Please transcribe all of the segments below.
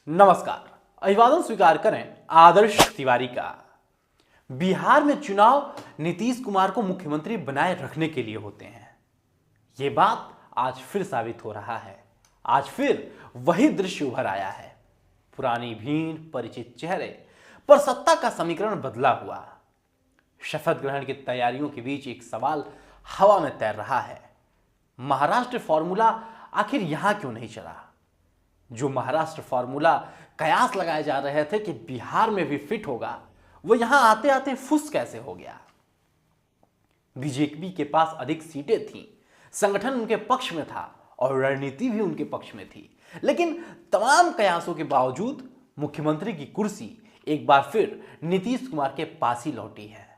नमस्कार। अभिवादन स्वीकार करें आदर्श तिवारी का। बिहार में चुनाव नीतीश कुमार को मुख्यमंत्री बनाए रखने के लिए होते हैं। ये बात आज फिर साबित हो रहा है। आज फिर वही दृश्य उभर आया है। पुरानी भीड़, परिचित चेहरे, पर सत्ता का समीकरण बदला हुआ। शपथ ग्रहण की तैयारियों के बीच एक सवाल हवा में तैर रहा है। महाराष्ट्र फॉर्मूला आखिर यहां क्यों नहीं चला? जो महाराष्ट्र फॉर्मूला कयास लगाए जा रहे थे कि बिहार में भी फिट होगा, वो यहां आते आते फुस कैसे हो गया? बीजेपी के पास अधिक सीटें थीं, संगठन उनके पक्ष में था और रणनीति भी उनके पक्ष में थी। लेकिन तमाम कयासों के बावजूद मुख्यमंत्री की कुर्सी एक बार फिर नीतीश कुमार के पास ही लौटी है।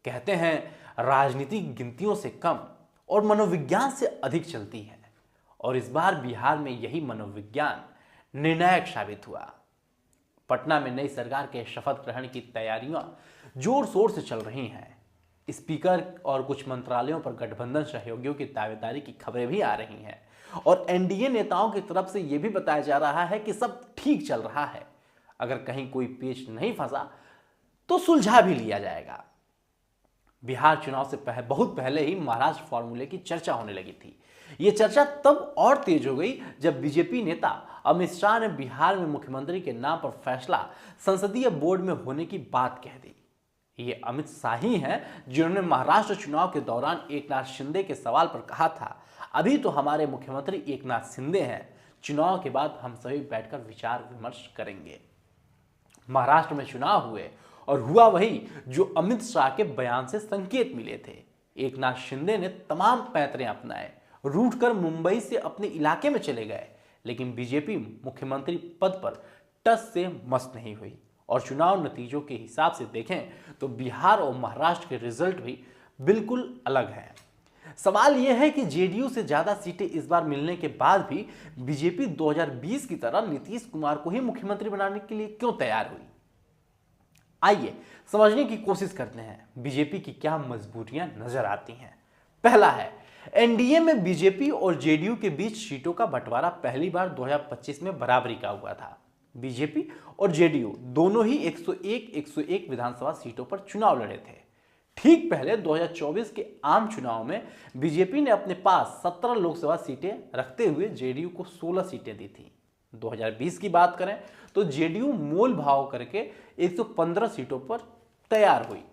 कहते हैं राजनीतिक गिनतियों से कम और मनोविज्ञान से अधिक चलती है, और इस बार बिहार में यही मनोविज्ञान निर्णायक साबित हुआ। पटना में नई सरकार के शपथ ग्रहण की तैयारियां जोर शोर से चल रही हैं। स्पीकर और कुछ मंत्रालयों पर गठबंधन सहयोगियों की दावेदारी की खबरें भी आ रही हैं, और एनडीए नेताओं की तरफ से यह भी बताया जा रहा है कि सब ठीक चल रहा है। अगर कहीं कोई पेच नहीं फंसा तो सुलझा भी लिया जाएगा। बिहार चुनाव से बहुत पहले ही महाराष्ट्र फॉर्मूले की चर्चा होने लगी थी। ये चर्चा तब और तेज हो गई जब बीजेपी नेता अमित शाह ने बिहार में मुख्यमंत्री के नाम पर फैसला संसदीय बोर्ड में होने की बात कह दी। ये अमित शाह ही हैं जिन्होंने महाराष्ट्र चुनाव के दौरान एकनाथ शिंदे के सवाल पर कहा था, अभी तो हमारे मुख्यमंत्री एकनाथ शिंदे हैं, चुनाव के बाद हम सभी बैठकर विचार विमर्श करेंगे। महाराष्ट्र में चुनाव हुए और हुआ वही जो अमित शाह के बयान से संकेत मिले थे। एकनाथ शिंदे ने तमाम पैंतरे अपनाए, रूठ कर मुंबई से अपने इलाके में चले गए, लेकिन बीजेपी मुख्यमंत्री पद पर टस से मस नहीं हुई। और चुनाव नतीजों के हिसाब से देखें तो बिहार और महाराष्ट्र के रिजल्ट भी बिल्कुल अलग हैं। सवाल यह है कि जेडीयू से ज्यादा सीटें इस बार मिलने के बाद भी बीजेपी 2020 की तरह नीतीश कुमार को ही मुख्यमंत्री बनाने के लिए क्यों तैयार हुई? आइए समझने की कोशिश करते हैं बीजेपी की क्या मजबूरियां नजर आती हैं। पहला है, एनडीए में बीजेपी और जेडीयू के बीच सीटों का बंटवारा पहली बार 2025 में बराबरी का हुआ था। बीजेपी और जेडीयू दोनों ही 101 विधानसभा सीटों पर चुनाव लड़े थे। ठीक पहले 2024 के आम चुनाव में बीजेपी ने अपने पास 17 लोकसभा सीटें रखते हुए जेडीयू को 16 सीटें दी थी। 2020 की बात करें तो जेडीयू मोल भाव करके 115 सीटों पर तैयार हुई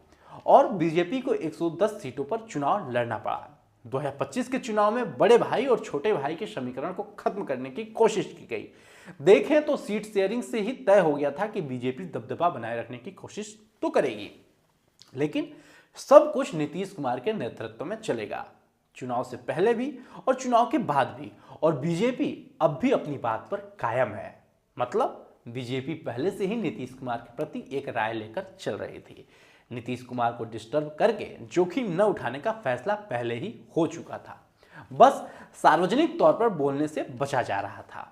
और बीजेपी को 110 सीटों पर चुनाव लड़ना पड़ा। 2025 के चुनाव में बड़े भाई और छोटे भाई के समीकरण को खत्म करने की कोशिश की गई। देखें तो सीट शेयरिंग से ही तय हो गया था कि बीजेपी दबदबा बनाए रखने की कोशिश तो करेगी, लेकिन सब कुछ नीतीश कुमार के नेतृत्व में चलेगा, चुनाव से पहले भी और चुनाव के बाद भी। और बीजेपी अब भी अपनी बात पर कायम है। मतलब बीजेपी पहले से ही नीतीश कुमार के प्रति एक राय लेकर चल रही थी। नीतीश कुमार को डिस्टर्ब करके जोखिम न उठाने का फैसला पहले ही हो चुका था, बस सार्वजनिक तौर पर बोलने से बचा जा रहा था।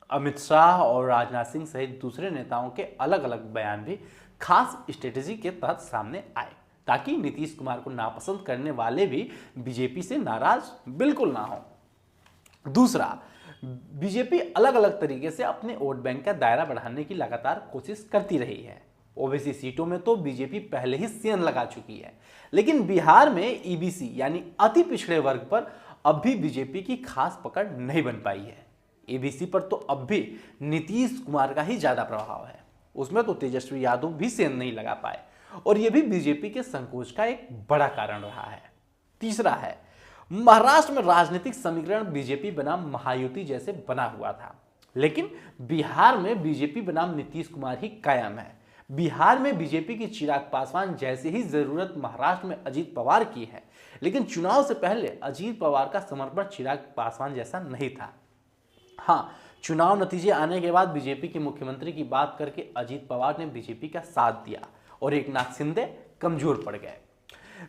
अमित शाह और राजनाथ सिंह सहित दूसरे नेताओं के अलग अलग बयान भी खास स्ट्रेटेजी के तहत सामने आए, ताकि नीतीश कुमार को नापसंद करने वाले भी बीजेपी से नाराज बिल्कुल ना हो। दूसरा, बीजेपी अलग अलग तरीके से अपने वोट बैंक का दायरा बढ़ाने की लगातार कोशिश करती रही है। ओबीसी सीटों में तो बीजेपी पहले ही सेंध लगा चुकी है, लेकिन बिहार में ईबीसी यानी अति पिछड़े वर्ग पर अब भी बीजेपी की खास पकड़ नहीं बन पाई है। ईबीसी पर तो अब भी नीतीश कुमार का ही ज्यादा प्रभाव है, उसमें तो तेजस्वी यादव भी सेंध नहीं लगा पाए, और यह भी बीजेपी के संकोच का एक बड़ा कारण रहा है। तीसरा है, महाराष्ट्र में राजनीतिक समीकरण बीजेपी बनाम महायुति जैसे बना हुआ था, लेकिन बिहार में बीजेपी बनाम नीतीश कुमार ही कायम है। बिहार में बीजेपी की चिराग पासवान जैसी ही जरूरत महाराष्ट्र में अजीत पवार की है, लेकिन चुनाव से पहले अजीत पवार का समर्पण चिराग पासवान जैसा नहीं था। हाँ, चुनाव नतीजे आने के बाद बीजेपी के मुख्यमंत्री की बात करके अजीत पवार ने बीजेपी का साथ दिया और एकनाथ शिंदे कमजोर पड़ गए।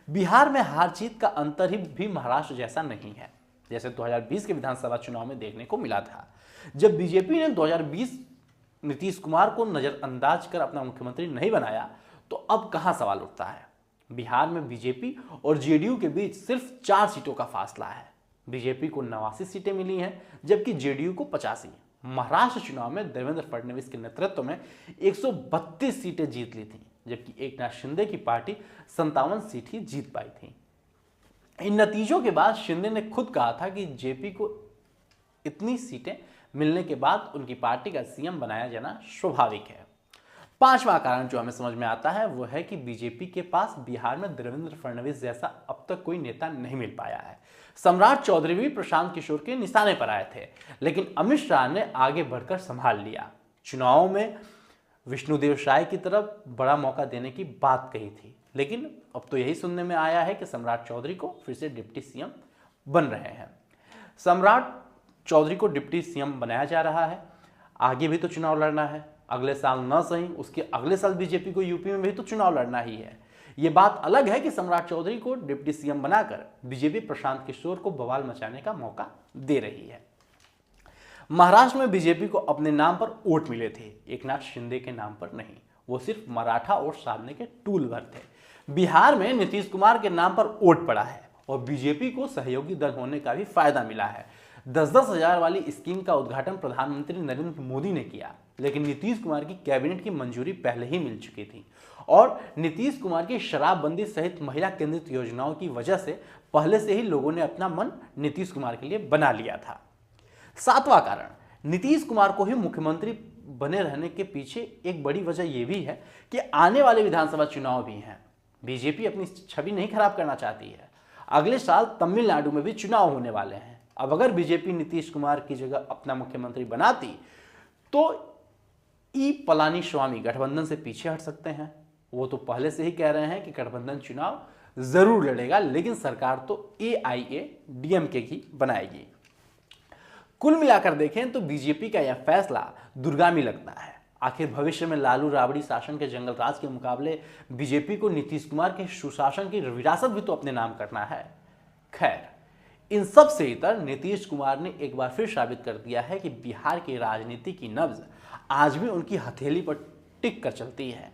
बिहार में हार जीत का अंतर ही भी महाराष्ट्र जैसा नहीं है, जैसे 2020 के विधानसभा चुनाव में देखने को मिला था। जब बीजेपी ने 2020 नीतीश कुमार को नजरअंदाज कर अपना मुख्यमंत्री नहीं बनाया, तो अब कहां सवाल उठता है? बिहार में बीजेपी और जेडीयू के बीच सिर्फ 4 सीटों का फासला है। बीजेपी को 89 सीटें मिली हैं, जबकि जेडीयू को 85। महाराष्ट्र चुनाव में देवेंद्र फडणवीस के नेतृत्व में 132 सीटें जीत ली थी, जबकि एकनाथ शिंदे की पार्टी 57 सीट ही जीत पाई थी। इन नतीजों के बाद शिंदे ने खुद कहा था कि जेपी को इतनी सीटें मिलने के बाद उनकी पार्टी का सीएम बनाया जाना स्वाभाविक है। पांचवा कारण जो हमें समझ में आता है वो है कि बीजेपी के पास बिहार में देवेंद्र फडणवीस जैसा अब तक कोई नेता नहीं मिल पाया है। सम्राट चौधरी भी प्रशांत किशोर के निशाने पर आए थे, लेकिन अमित शाह ने आगे बढ़कर संभाल लिया। चुनाव में विष्णुदेव साय की तरफ बड़ा मौका देने की बात कही थी, लेकिन अब तो यही सुनने में आया है कि सम्राट चौधरी को फिर से डिप्टी सीएम बन रहे हैं। सम्राट चौधरी को डिप्टी सीएम बनाया जा रहा है। आगे भी तो चुनाव लड़ना है, अगले साल न सही उसके अगले साल बीजेपी को यूपी में भी तो चुनाव लड़ना ही है। ये बात अलग है कि सम्राट चौधरी को डिप्टी सीएम बनाकर बीजेपी प्रशांत किशोर को बवाल मचाने का मौका दे रही है। महाराष्ट्र में बीजेपी को अपने नाम पर वोट मिले थे, एकनाथ शिंदे के नाम पर नहीं। वो सिर्फ मराठा वोट साधने के टूल भर थे। बिहार में नीतीश कुमार के नाम पर वोट पड़ा है और बीजेपी को सहयोगी दल होने का भी फायदा मिला है। 10-10 हजार वाली स्कीम का उद्घाटन प्रधानमंत्री नरेंद्र मोदी ने किया, लेकिन नीतीश कुमार की कैबिनेट की मंजूरी पहले ही मिल चुकी थी और नीतीश कुमार की शराबबंदी सहित महिला केंद्रित योजनाओं की वजह से पहले से ही लोगों ने अपना मन नीतीश कुमार के लिए बना लिया था। सातवां कारण, नीतीश कुमार को ही मुख्यमंत्री बने रहने के पीछे एक बड़ी वजह यह भी है कि आने वाले विधानसभा चुनाव भी हैं। बीजेपी अपनी छवि नहीं खराब करना चाहती है। अगले साल तमिलनाडु में भी चुनाव होने वाले हैं। अब अगर बीजेपी नीतीश कुमार की जगह अपना मुख्यमंत्री बनाती तो ई पलानीस्वामी गठबंधन से पीछे हट सकते हैं। वो तो पहले से ही कह रहे हैं कि गठबंधन चुनाव जरूर लड़ेगा, लेकिन सरकार तो AIADMK की बनाएगी। कुल मिलाकर देखें तो बीजेपी का यह फैसला दूरगामी लगता है। आखिर भविष्य में लालू राबड़ी शासन के जंगल राज के मुकाबले बीजेपी को नीतीश कुमार के सुशासन की विरासत भी तो अपने नाम करना है। खैर, इन सब से इतर नीतीश कुमार ने एक बार फिर साबित कर दिया है कि बिहार की राजनीति की नब्ज आज भी उनकी हथेली पर टिक कर चलती है।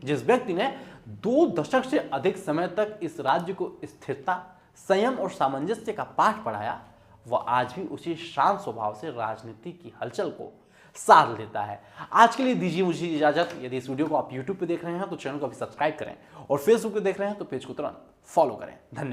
जिस व्यक्ति ने 2 दशक से अधिक समय तक इस राज्य को स्थिरता, संयम और सामंजस्य का पाठ पढ़ाया, वह आज भी उसी शांत स्वभाव से राजनीति की हलचल को साथ लेता है। आज के लिए दीजिए मुझे इजाजत। यदि इस वीडियो को आप YouTube पे देख रहे हैं तो चैनल को अभी सब्सक्राइब करें और Facebook पे देख रहे हैं तो पेज को तुरंत फॉलो करें। धन्यवाद।